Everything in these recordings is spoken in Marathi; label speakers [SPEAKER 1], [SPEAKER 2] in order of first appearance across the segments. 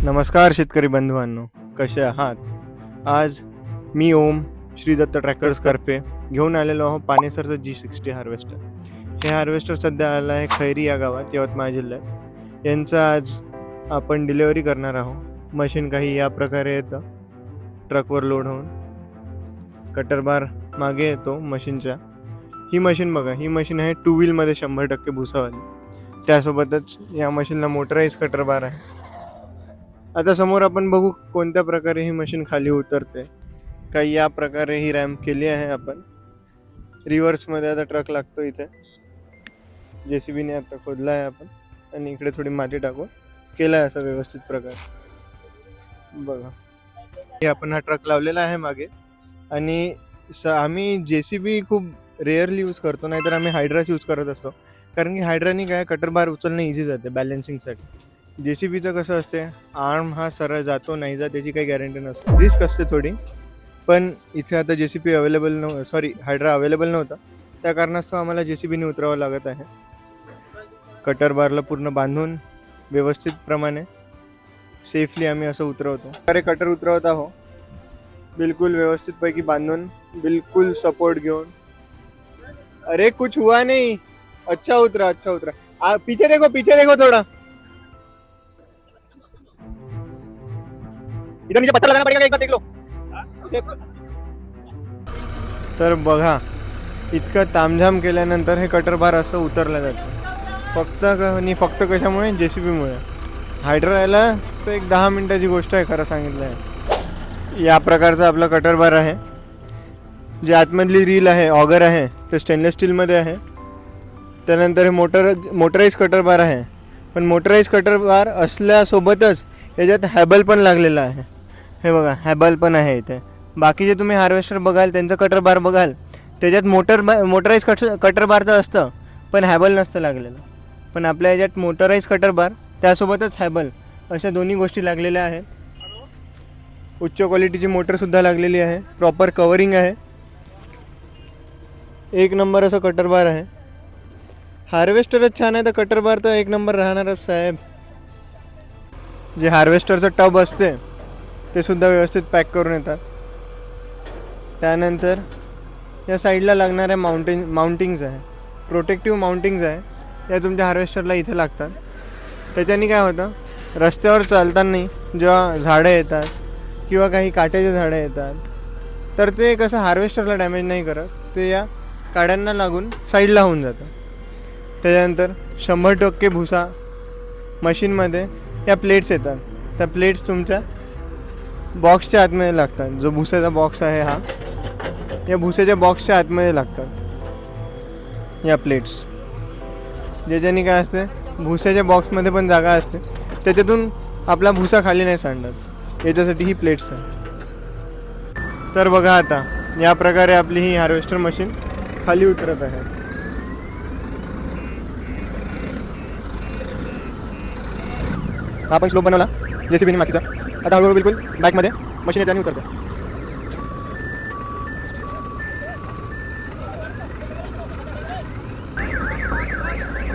[SPEAKER 1] नमस्कार शेतकरी बंधुवांनो, कसे आहात? आज मी ओम श्री दत्त ट्रॅक्टर्स कर्फे घेऊन आलेलो आहो पानेसरचं G60 हार्वेस्टर. हे हार्वेस्टर सध्या आलं आहे खैरी या गावात, यवतमाळ जिल्ह्यात. यांचं आज आपण डिलिव्हरी करणार आहोत. मशीन काही या प्रकारे येतं, ट्रकवर लोड होऊन कटर बार मागे येतो मशीनच्या. ही मशीन बघा, ही मशीन आहे 2 व्हीलमध्ये 100% भुसावाली. त्यासोबतच या मशीनला मोटराइज कटर बार आहे. आता समोर आपण बघू कोणत्या प्रकारे ही मशीन खाली उतरते. काही या प्रकारे ही रॅम्प केली आहे आपण. रिव्हर्समध्ये आता ट्रक लागतो इथे. JCBने आता खोदला आहे आपण आणि इकडे थोडी माती टाकून केला आहे असा व्यवस्थित प्रकार. बघा, हे आपण हा ट्रक लावलेला आहे मागे. आणि आम्ही JCB खूप रेअरली यूज करतो, नाहीतर आम्ही हायड्राच यूज करत असतो. कारण की हायड्रानी काय कटर बार उचलणं इझी जाते बॅलन्सिंगसाठी. JCBचं कसं असते, आर्म हा सरळ जातो नाही जात याची काही गॅरंटी नसते, रिस्क असते थोडी. पण इथे आता JCB हायड्रा अवेलेबल नव्हता, त्या कारणास्तव आम्हाला JCBने उतरावं लागत आहे. कटर बारला पूर्ण बांधून व्यवस्थित प्रमाणे सेफली आम्ही असं उतरवतो. अरे कटर उतरवत आहो बिलकुल व्यवस्थितपैकी बांधून, बिलकुल सपोर्ट घेऊन. अरे कुछ हुआ नहीं, अच्छा उतरा. पीछे देखो थोड़ा. इधर नीचे पत्थर लगाना पड़ेगा, एक बार देख लो. तर बघा, इतकं तामझाम केल्यानंतर हे कटर बार असं उतरलं जातं. फक्त कशामुळे? JCBमुळे. हायड्राला तर एक 10 मिनिटाची गोष्ट आहे खरं सांगितलं आहे. या प्रकारचा आपला कटर बार आहे. जे आतमधली रील आहे, ऑगर आहे, ते स्टेनलेस स्टीलमध्ये आहे. त्यानंतर हे मोटराइज कटर बार आहे. पण मोटराइज कटर बार असल्यासोबतच याच्यात हॅबल पण लागलेला आहे. हे बघा, हॅबल पण आहे इथे. बाकीचे तुम्ही हार्वेस्टर बघाल, त्यांचं कटर बार बघाल, त्याच्यात मोटराइज कटर बारचं असतं पण हॅबल नसतं लागलेलं. पण आपल्या याच्यात मोटराइज कटर बार त्यासोबतच हॅबल अशा दोन्ही गोष्टी लागलेल्या आहेत. उच्च क्वालिटीची मोटरसुद्धा लागलेली आहे. प्रॉपर कवरिंग आहे. एक नंबर असं कटर बार आहे. हार्वेस्टरच छान आहे तर कटर बार तर एक नंबर राहणारच साहेब. जे हार्वेस्टरचं टब असते ते सुद्धा व्यवस्थित पॅक करून येतात. त्यानंतर या साईडला लागणाऱ्या माउंटिंग्स आहे, प्रोटेक्टिव्ह माउंटिंग्स आहे, या तुमच्या हार्वेस्टरला इथे लागतात. त्याच्याने काय होतं, रस्त्यावर चालताना जेव्हा झाडं येतात किंवा काही काट्याचे झाडं येतात तर ते कसं हार्वेस्टरला डॅमेज नाही करत, ते या काड्यांना लागून साईडला होऊन जातं. त्याच्यानंतर 100% भुसा मशीनमध्ये या प्लेट्स येतात. त्या प्लेट्स तुमच्या बॉक्सच्या आतमध्ये लागतात. जो भुसाचा बॉक्स आहे हा, या भुसाच्या बॉक्सच्या आतमध्ये लागतात या प्लेट्स. ज्याच्याने काय असते, भुसाच्या बॉक्समध्ये पण जागा असते, त्याच्यातून आपला भुसा खाली नाही सांडत, याच्यासाठी ही प्लेट्स आहे. तर बघा, आता या प्रकारे आपली ही हार्वेस्टर मशीन खाली उतरत आहे. आपण स्लोप बनवला JCBने मातीचा. आता हळूहळू बिलकुल बॅकमध्ये मशीन येते आणि उतरते.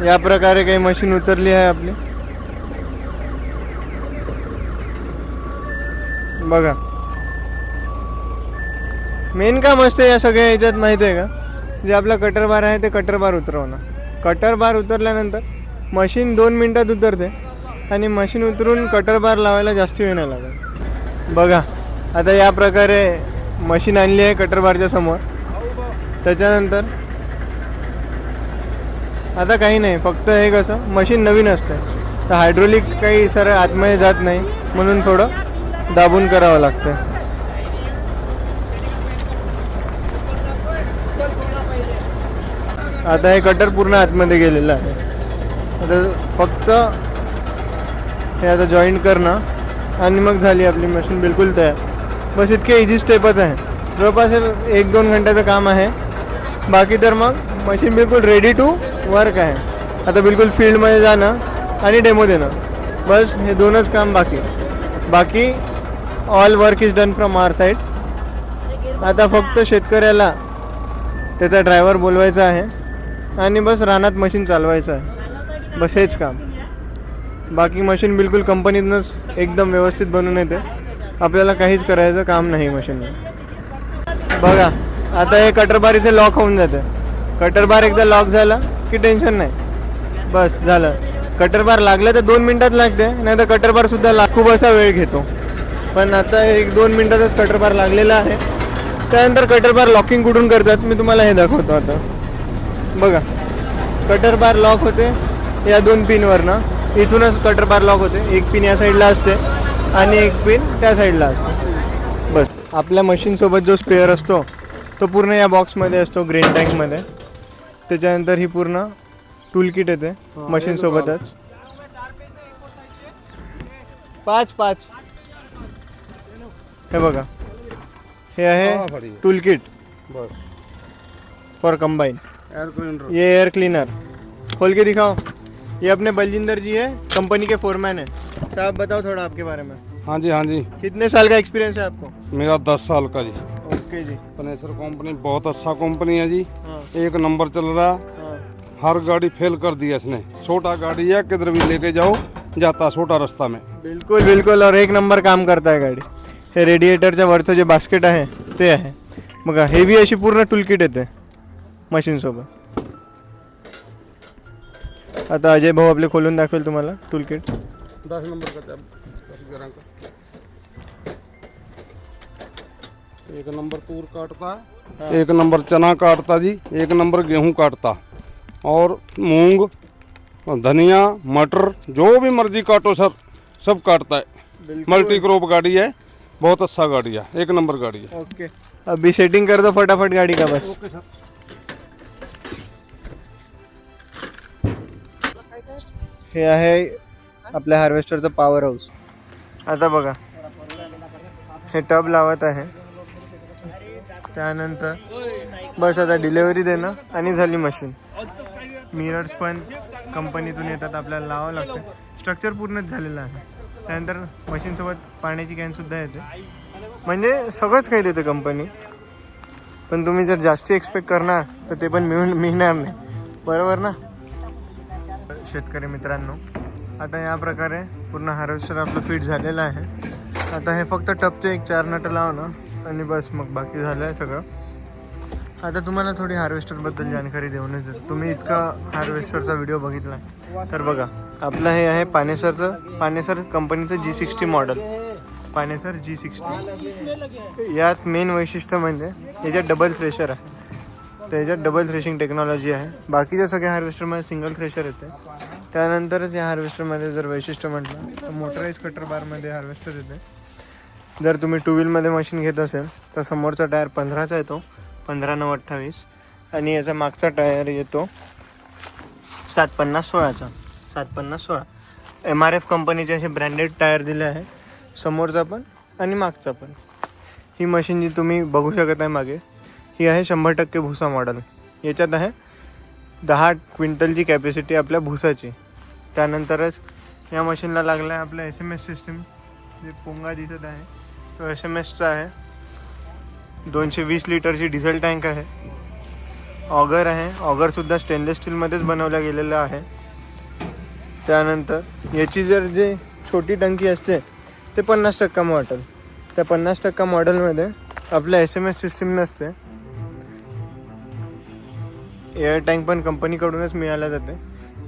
[SPEAKER 1] या प्रकारे काही मशीन उतरली आहे आपली. बघा, मेन काम असते या सगळ्या ह्याच्यात माहिती आहे का, जे आपला कटर बार आहे ते कटर बार उतरवणं. कटर बार उतरल्यानंतर मशीन 2 मिनटात उतरते आणि मशीन उतरून कटर बार लावायला जास्त वेळ नाही लागत. बघा, आता या प्रकारे मशीन आणली आहे कटर बारच्या समोर. त्याच्यानंतर आता काही नाही, फक्त हे कसं मशीन नवीन असते तर हायड्रोलिक काही सरळ आतमध्ये जात नाही, म्हणून थोडं दाबून करावं लागतं. आता हे कटर पूर्ण आतमध्ये गेलेलं आहे. आता फक्त हे आता जॉईंट करणं आणि मग झाली आपली मशीन बिलकुल तयार. बस इतके इझी स्टेपच आहे. जवळपास 1-2 घंट्याचं काम आहे. बाकी तर मग मशीन बिलकुल रेडी टू वर्क आहे. आता बिलकुल फील्डमध्ये जाणं आणि डेमो देणं, बस हे 2च काम बाकी all work is done from our side. आता फक्त शेतकऱ्याला त्याचा ड्रायव्हर बोलवायचा आहे आणि बस रानात मशीन चालवायचं आहे, बस हेच काम. बाकी मशीन बिलकुल कंपनीतनंच एकदम व्यवस्थित बनवून येते. आपल्याला काहीच करायचं काम नाही मशीनला. बघा आता हे कटर बार इथे लॉक होऊन जातं. कटर बार एकदा लॉक झाला की टेन्शन नाही, बस झालं. कटर बार लागलं तर 2 मिनटात लागते, नाही तर कटर बार सुद्धा खूप असा वेळ घेतो. पण आता 1-2 मिनटातच कटर बार लागलेला आहे. त्यानंतर कटर बार लॉकिंग कुठून करतात मी तुम्हाला हे दाखवतो. आता बघा कटर बार लॉक होते या 2 पिनवर ना. इथूनच कटर बार लॉक होते. एक पिन या साईडला असते आणि एक पिन त्या साईडला असते. बस आपल्या मशीनसोबत जो स्पेअर असतो तो पूर्ण या बॉक्समध्ये असतो, ग्रीन टँकमध्ये. त्याच्यानंतर ही पूर्ण टूल किट येते मशीनसोबतच. 5 हे बघा, हे आहे टूल किट फॉर कंबाइन. ये एयर क्लीनर खोल के दिखाओ. ये अपने बलजिंदर जी है, कंपनी के फोरमैन है. साहब बताओ थोड़ा आपके बारे में.
[SPEAKER 2] हाँ जी.
[SPEAKER 1] कितने साल का एक्सपीरियंस है आपको?
[SPEAKER 2] मेरा 10 साल का जी.
[SPEAKER 1] ओके जी.
[SPEAKER 2] पनेसर कंपनी बहुत अच्छा कंपनी है जी.
[SPEAKER 1] हाँ.
[SPEAKER 2] 1 नंबर चल रहा.
[SPEAKER 1] हाँ.
[SPEAKER 2] हर गाड़ी फेल कर दी है इसने. छोटा गाड़ी है, किधर भी लेके जाओ जाता छोटा रास्ता में.
[SPEAKER 1] बिलकुल और 1 नंबर काम करता है गाडी. हे रेडिएटरच्या वरचं जे बास्केट आहे ते आहे बघा. हेवी अशी पूर्ण टूलकिट येते मशीनसोबत. आता अजय भाऊ आपले खोलून दाखवेल तुम्हाला टूलकिट.
[SPEAKER 2] 10 नंबर का 1 नंबर तूर काटता, 1 नंबर चना काटता जी, 1 नंबर गेहूं काटता, और मूंग, धनिया, मटर, जो भी मर्जी काटो सर सब काटता है. मल्टी क्रॉप गाड़ी है, बहुत अच्छा गाड़ी है, 1 नंबर गाड़ी है.
[SPEAKER 1] ओके, अभी सेटिंग कर दो फटाफट गाड़ी का बस.
[SPEAKER 2] Okay sir.
[SPEAKER 1] हे आहे आपल्या हार्वेस्टरचं पॉवर हाऊस. आता बघा हे टब लावत आहे. त्यानंतर बस आता डिलेवरी देणं आणि झाली मशीन. मिरर्स पण कंपनीतून येतात, आपल्याला लावावं लागतं. स्ट्रक्चर पूर्णच झालेलं आहे. त्यानंतर मशीनसोबत पाण्याची कॅनसुद्धा येते. म्हणजे सगळंच काही देते कंपनी. पण तुम्ही जर जास्ती एक्सपेक्ट करणार तर ते पण मिळणार नाही, बरोबर ना शेतकरी मित्रांनो. आता या प्रकारे पूर्ण हार्वेस्टर आपलं फिट झालेलं आहे. आता हे फक्त टपचे 1-4 नट लावणं आणि बस, मग बाकी झालं आहे सगळं. आता तुम्हाला थोडी हार्वेस्टरबद्दल जानकारी देऊनच देतो. तुम्ही इतका हार्वेस्टरचा व्हिडिओ बघितला तर बघा. आपलं हे आहे पानेसर कंपनीचं G60 मॉडेल. पानेसर G60. यात मेन वैशिष्ट्य म्हणजे याच्यात डबल थ्रेशर आहे. त्याच्यात डबल थ्रेशिंग टेक्नॉलॉजी आहे. बाकीच्या सगळ्या हार्वेस्टरमध्ये सिंगल थ्रेशर येते. त्यानंतरच या हार्वेस्टरमध्ये जर वैशिष्ट्य म्हटलं तर मोटराईज कटर बारमध्ये हार्वेस्टर येते. जर तुम्ही 2 व्हीलमध्ये मशीन घेत असेल तर समोरचा टायर 15चा येतो, 15/9/28. आणि याचा मागचा टायर येतो 750/16चा. 750/16 MRF कंपनीचे असे ब्रँडेड टायर दिले आहे, समोरचा पण आणि मागचा पण. ही मशीन जी तुम्ही बघू शकत आहे मागे, ही आहे 100% भुसा मॉडेल. याच्यात आहे 10 क्विंटलची कॅपॅसिटी आपल्या भुसाची. त्यानंतरच या मशीनला लागला आहे आपलं SMS सिस्टीम. जे पोंगा दिसत आहे तो SMS आहे. 220 लिटरची डिझेल टँक आहे. ऑगर आहे. ऑगरसुद्धा स्टेनलेस स्टीलमध्येच बनवला गेलेला आहे. त्यानंतर याची जर जे छोटी टंकी असते ते 50% मॉडेल. त्या 50% मॉडेलमध्ये आपल्या SMS सिस्टीम नसते. एअर टँक पण कंपनीकडूनच मिळाला जाते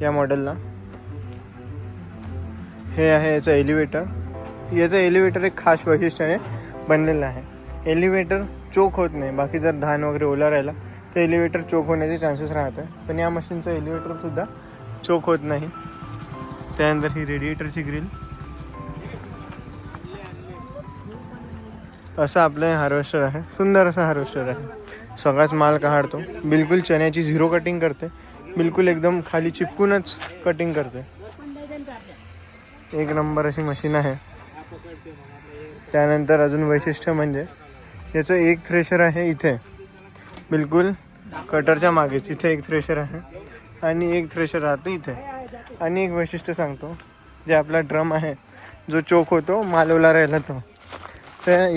[SPEAKER 1] या मॉडेलला. हे आहे याचं एलिव्हेटर. याचं एलिव्हेटर एक खास वैशिष्ट्याने बनलेलं आहे. एलिव्हेटर चोक होत नाही. बाकी जर धान वगैरे ओला राहिला तर एलिव्हेटर चोक होण्याचे चान्सेस राहतात, पण या मशीनचं एलिव्हेटरसुद्धा चोक होत नाही. त्यानंतर ही रेडिएटरची ग्रिल. असं आपलं हार्वेस्टर आहे. सुंदर असं हार्वेस्टर आहे. सगळाच माल काढतो. बिलकुल चण्याची 0 कटिंग करते. बिलकुल एकदम खाली चिपकूनच कटिंग करते. 1 नंबर अशी मशीन आहे. त्यानंतर अजून वैशिष्ट्य म्हणजे याचं एक थ्रेशर आहे इथे, बिलकुल कटरच्या मागेच इथे एक थ्रेशर आहे आणि एक थ्रेशर राहतं इथे. आणि एक वैशिष्ट्य सांगतो, जे आपला ड्रम आहे जो चोक होतो माल ओला राहिला तो, तर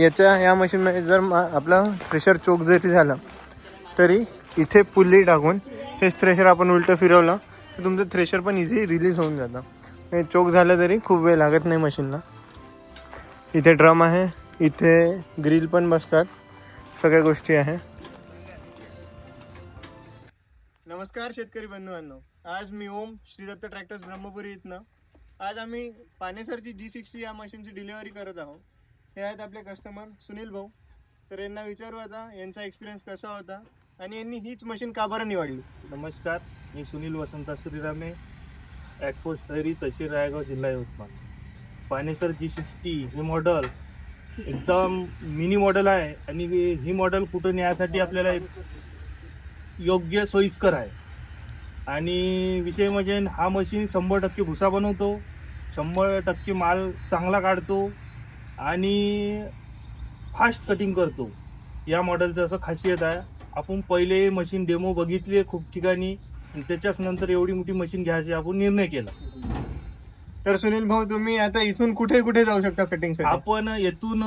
[SPEAKER 1] या मशीनमध्ये जर आपला थ्रेशर चोक जरी झाला तरी इथे पुल्ली टाकून हे थ्रेशर आपण उलटं फिरवलं तर तुमचं थ्रेशर पण इझी रिलीज होऊन जातं. हे चोक झालं तरी खूप वेळ लागत नाही मशीनला. इथे ड्रम आहे, इथे ग्रिल पण बसतात, सगळ्या गोष्टी आहे. नमस्कार शेतकरी बंधूंनो, आज मी ओम श्री दत्त ट्रॅक्टर्स ब्रह्मपुरी इथनं. आज आम्ही पानेसरची G60 या मशीनची डिलिव्हरी करत आहोत. हे आहेत आपले कस्टमर सुनील भाऊ. तर यांना विचारू आता यांचा एक्सपिरियन्स कसा होता आणि यांनी हीच मशीन का बरं निवडली.
[SPEAKER 3] नमस्कार, मी सुनील वसंत श्रीरामे, ॲटपोस्ट तहरी तहसील रायगाव, जिल्हा यवतमाळ. पानेसर G60 हे मॉडल एकदम मिनी मॉडल आहे आणि ही मॉडल कुठं न्यायसाठी आपल्याला योग्य सोयीस्कर आहे. आणि विषय म्हणजे हा मशीन 100% भुसा बनवतो, 100% माल चांगला काढतो आणि फास्ट कटिंग करतो. या मॉडेलचं असं खासियत आहे. आपण पहिले मशीन डेमो बघितली खूप ठिकाणी, त्याच्याच नंतर एवढी मोठी मशीन घ्यायची आपण निर्णय केला.
[SPEAKER 1] तर सुनील भाऊ, तुम्ही आता इथून कुठे कुठे जाऊ शकता कटिंगसाठी.
[SPEAKER 3] आपण येथून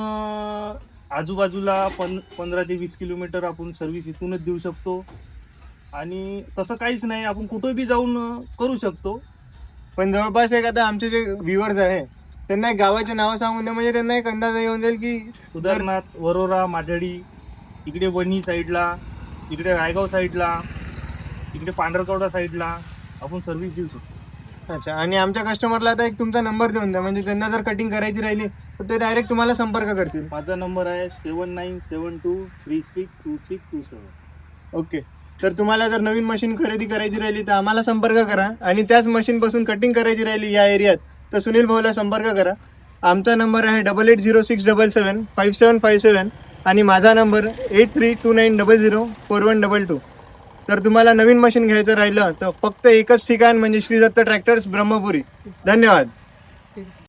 [SPEAKER 3] आजूबाजूला 15 ते 20 किलोमीटर आपण सर्व्हिस इथूनच देऊ शकतो. आणि तसं काहीच नाही, आपण कुठं बी जाऊन करू शकतो.
[SPEAKER 1] पण जवळपास एक आता आमचे जे व्ह्युअर्स आहे त्यांना एक गावाचे नावं सांगून द्या, म्हणजे त्यांना एक अंदाज येऊन जाईल की
[SPEAKER 3] उदाहरणार्थ वरोरा, माढडी, इकडे वणी साईडला, इकडे रायगाव साईडला, इकडे पांढरकवडा साईडला आपण सर्व्हिस देऊ शकतो.
[SPEAKER 1] अच्छा. आणि आमच्या कस्टमरला आता एक तुमचा नंबर देऊन द्या, म्हणजे त्यांना जर कटिंग करायची राहिली तर ते डायरेक्ट तुम्हाला संपर्क करतील.
[SPEAKER 3] माझा नंबर आहे 7972362627.
[SPEAKER 1] ओके. तर तुम्हाला जर नवीन मशीन खरेदी करायची राहिली तर आम्हाला संपर्क करा, आणि त्याच मशीनपासून कटिंग करायची राहिली या एरियात तर सुनील भाऊला संपर्क करा. आमचा नंबर आहे 8806775757 आणि माझा नंबर 8329004122. तर तुम्हाला नवीन मशीन घ्यायचं राहिलं तर फक्त एकच ठिकाण म्हणजे श्री दत्त ट्रॅक्टर्स ब्रह्मपुरी. धन्यवाद.